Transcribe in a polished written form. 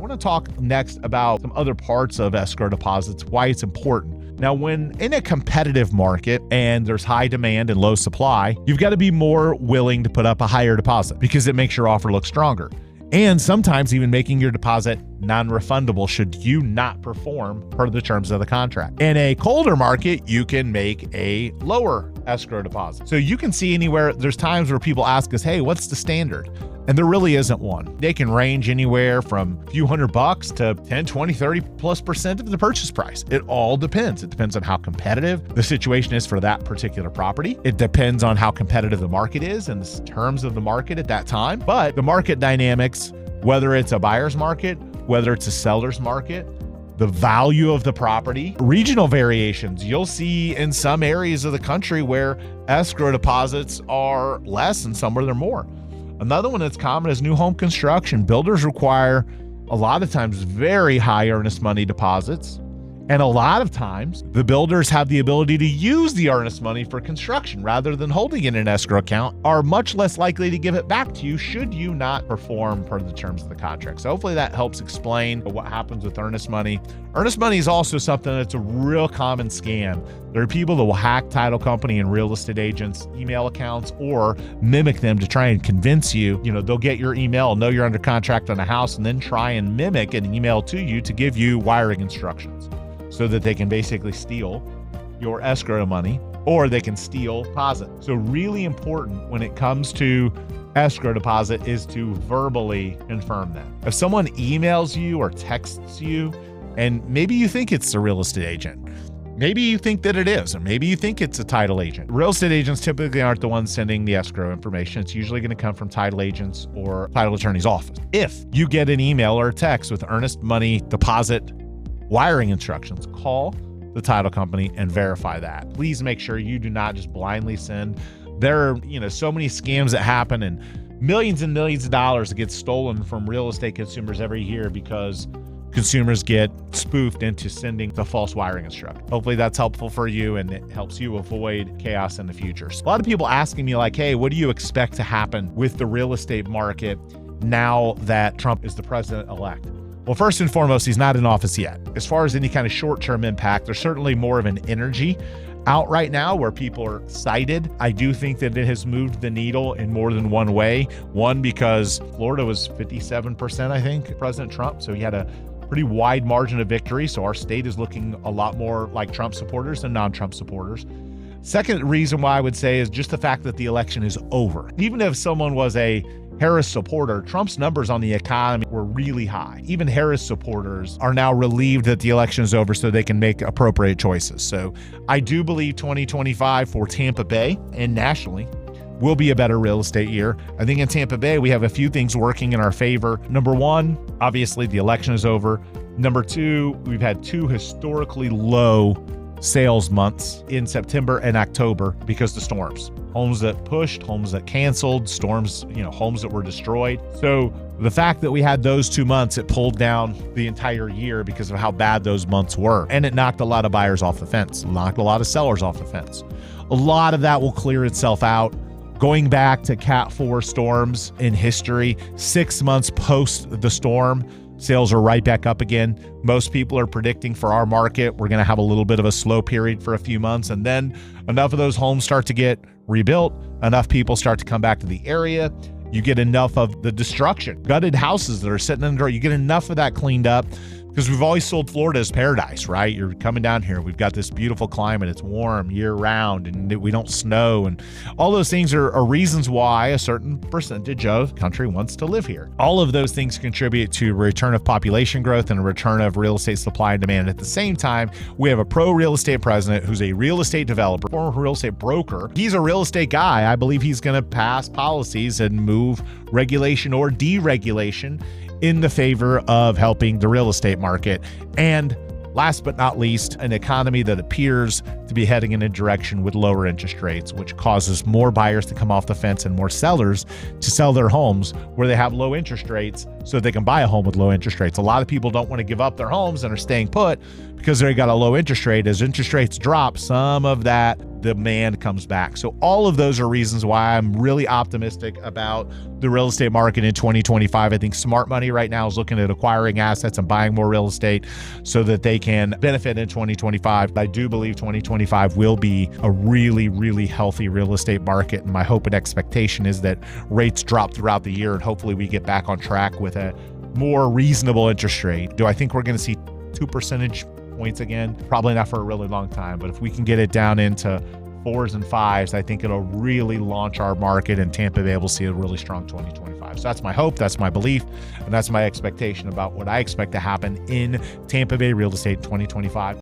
want to talk next about some other parts of escrow deposits, why it's important. Now, when in a competitive market and there's high demand and low supply, you've got to be more willing to put up a higher deposit because it makes your offer look stronger. And sometimes even making your deposit non-refundable should you not perform per the terms of the contract. In a colder market, you can make a lower escrow deposit. So you can see anywhere, there's times where people ask us, hey, what's the standard? And there really isn't one. They can range anywhere from a few $100 to 10, 20, 30+% of the purchase price. It all depends. It depends on how competitive the situation is for that particular property. It depends on how competitive the market is and the terms of the market at that time. But the market dynamics, whether it's a buyer's market, whether it's a seller's market, the value of the property, regional variations. You'll see in some areas of the country where escrow deposits are less and some where they're more. Another one that's common is new home construction. Builders require a lot of times very high earnest money deposits. And a lot of times the builders have the ability to use the earnest money for construction rather than holding it in an escrow account, are much less likely to give it back to you should you not perform per the terms of the contract. So hopefully that helps explain what happens with earnest money. Earnest money is also something that's a real common scam. There are people that will hack title company and real estate agents' email accounts or mimic them to try and convince you, they'll get your email, know you're under contract on a house, and then try and mimic an email to you to give you wiring instructions, so that they can basically steal your escrow money or they can steal deposit. So really important when it comes to escrow deposit is to verbally confirm that. If someone emails you or texts you, and maybe you think it's a real estate agent, maybe you think that it is, or maybe you think it's a title agent. Real estate agents typically aren't the ones sending the escrow information. It's usually going to come from title agents or title attorney's office. If you get an email or a text with earnest money deposit wiring instructions, call the title company and verify that. Please make sure you do not just blindly send. There are, so many scams that happen and millions of dollars that get stolen from real estate consumers every year because consumers get spoofed into sending the false wiring instruction. Hopefully that's helpful for you and it helps you avoid chaos in the future. So a lot of people asking me like, hey, what do you expect to happen with the real estate market now that Trump is the president-elect? Well, first and foremost, he's not in office yet. As far as any kind of short-term impact, there's certainly more of an energy out right now where people are excited. I do think that it has moved the needle in more than one way. One, because Florida was 57%, I think, President Trump. So he had a pretty wide margin of victory. So our state is looking a lot more like Trump supporters than non-Trump supporters. Second reason why I would say is just the fact that the election is over. Even if someone was a Harris supporter, Trump's numbers on the economy were really high. Even Harris supporters are now relieved that the election is over so they can make appropriate choices. So I do believe 2025 for Tampa Bay and nationally will be a better real estate year. I think in Tampa Bay, we have a few things working in our favor. Number one, obviously the election is over. Number two, we've had two historically low sales months in September and October because the storms. Homes that pushed, homes that canceled, storms, homes that were destroyed. So the fact that we had those 2 months, it pulled down the entire year because of how bad those months were. And it knocked a lot of buyers off the fence, knocked a lot of sellers off the fence. A lot of that will clear itself out. Going back to Cat 4 storms in history, 6 months post the storm, sales are right back up again. Most people are predicting for our market, we're going to have a little bit of a slow period for a few months. And then enough of those homes start to get rebuilt. Enough people start to come back to the area. You get enough of the destruction, gutted houses that are sitting in the dirt. You get enough of that cleaned up. Because we've always sold Florida as paradise, right? You're coming down here. We've got this beautiful climate. It's warm year round and we don't snow. And all those things are reasons why a certain percentage of the country wants to live here. All of those things contribute to a return of population growth and a return of real estate supply and demand. At the same time, we have a pro-real estate president who's a real estate developer, former real estate broker. He's a real estate guy. I believe he's going to pass policies and move regulation or deregulation in the favor of helping the real estate market. And last but not least, an economy that appears to be heading in a direction with lower interest rates, which causes more buyers to come off the fence and more sellers to sell their homes where they have low interest rates so they can buy a home with low interest rates. A lot of people don't want to give up their homes and are staying put because they got a low interest rate. As interest rates drop, some of that demand comes back. So all of those are reasons why I'm really optimistic about the real estate market in 2025. I think smart money right now is looking at acquiring assets and buying more real estate so that they can benefit in 2025. I do believe 2025 will be a really, really healthy real estate market. And my hope and expectation is that rates drop throughout the year and hopefully we get back on track with a more reasonable interest rate. Do I think we're going to see 2 percentage points again? Probably not for a really long time, but if we can get it down into 4s and 5s, I think it'll really launch our market and Tampa Bay will see a really strong 2025. So that's my hope, that's my belief, and that's my expectation about what I expect to happen in Tampa Bay real estate in 2025.